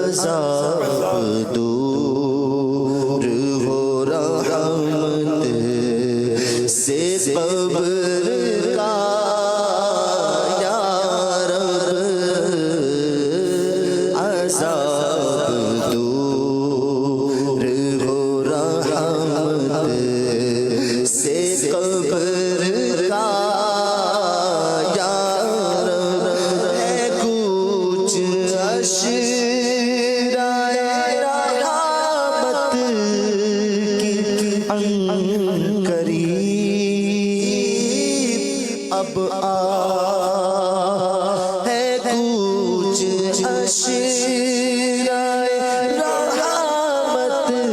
عذاب دور ہو رحمت سے قبر کا یا رب عذاب دور ہو رحمت سے قبر کا یا رب ہے کچھ اشرائے رحمت کی قریب اب ہے کچھ اشرائے رحمت کی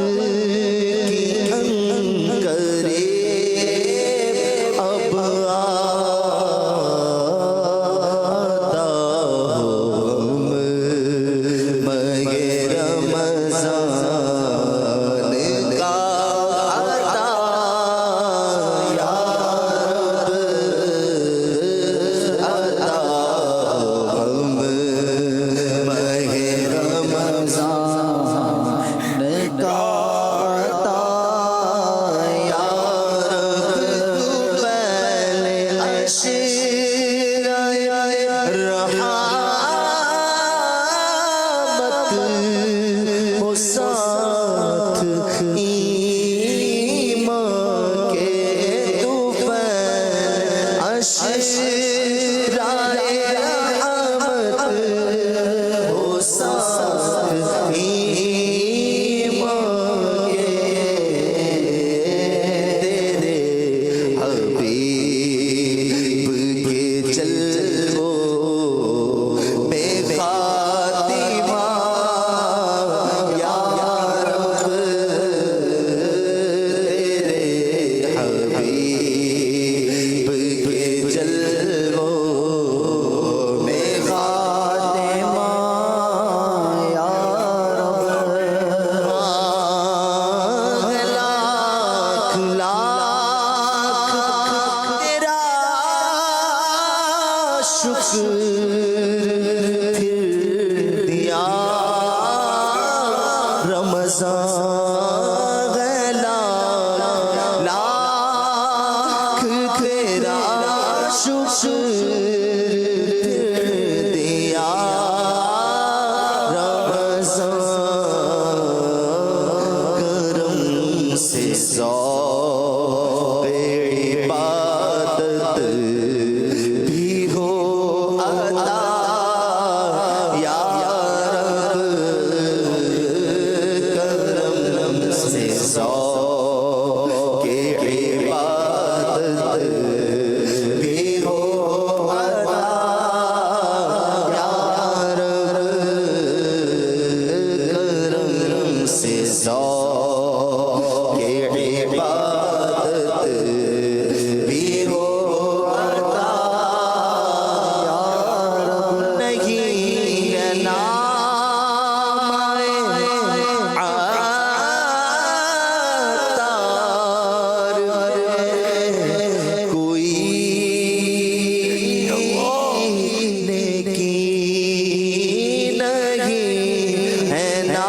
قریب اب آتا ہو ہم مگر رمضان کا عطا یا رب عطا ہو ہم مگر رمضان کا عطا یا رب تو پہلے اشرائے رحمت ہو ساتھ ایمان کے تو پہلے اشرائے رحمت ہو ساتھ ایمان کے تیرے حبیب کے جلووں میں فاطمہ یا رب تیرے حبیب کے جلووں میں فاطمہ یا رب لاکھ لاکھ تیرا شکر پھر دیا رمضان ہے لاکھ تیرا شکر پھر دیا رمضان کرم سے ذوق عبادت بھی ہو عطا یا رب کرم سے ذوق عبادت بھی ہو عطا یا رب کرم سے ذوق عبادت بھی ہو عطا یا رب نہیں ہے نام عطار کوئی نیکی نہیں ہے نام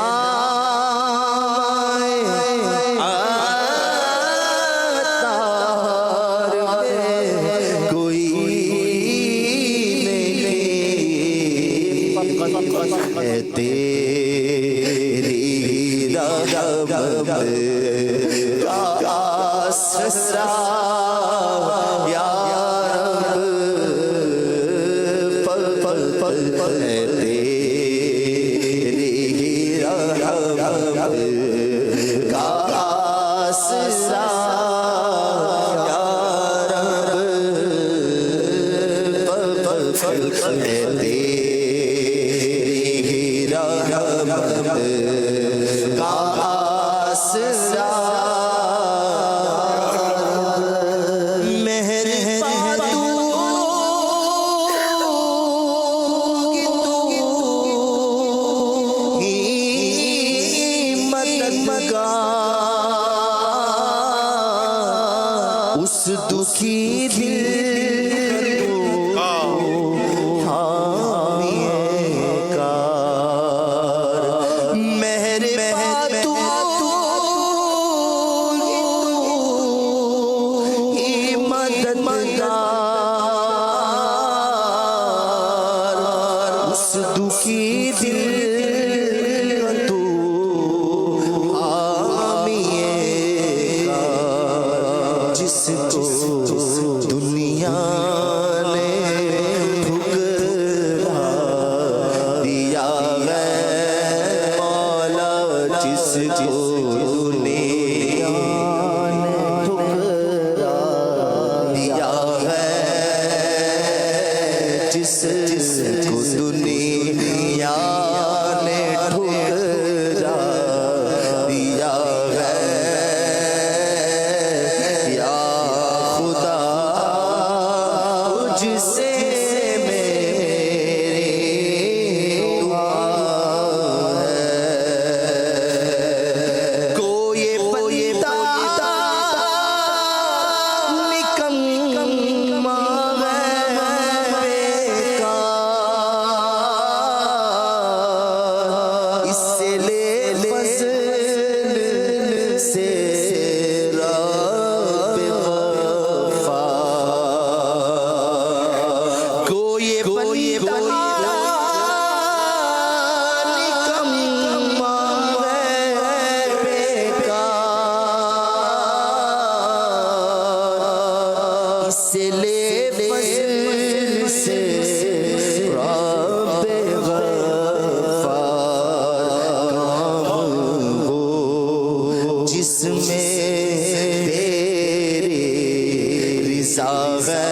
عطار کوئی نہیں ہے تیری رحمت کا آسرا یا رب پل پل پل پل ہے تیری رحمت کا آسرا یا رب پل پل پل پل ہے تیری رحمت کا آسرا مہر اس دکھی دل کو حامی کار کو دنیا نے ٹھکرا دیا ہے، جس کو دنیا نے ٹھکرا دیا ہے، یا خدا تجھ سے میری دعا ہے، کوئی بندہ نکما ہے بیکار، اس سے لے فضل سے رب غفار، کوئی بندہ نکما ہے بیکار، اس سے لے فضل سے رب غفار، کام ہو جس میں تیری رضا ہے،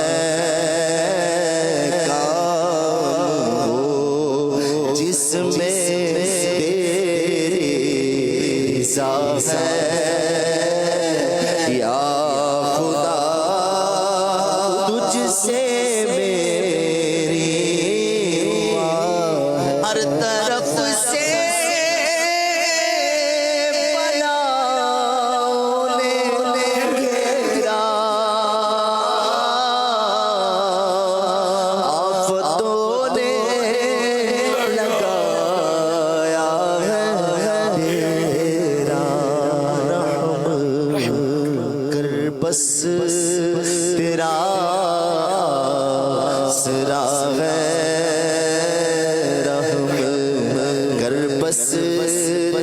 کام ہو جس میں تیری رضا ہے، یا خدا تجھ سے میری دعا ہے، ہر طرف سے بلاؤ نے گھیرا، آفتوں نے لگایا ہے ڈیرا، رحم کر بس تیرا آسرا ہے، رحم کر بس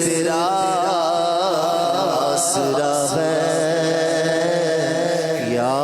تیرا آسرا ہے، یا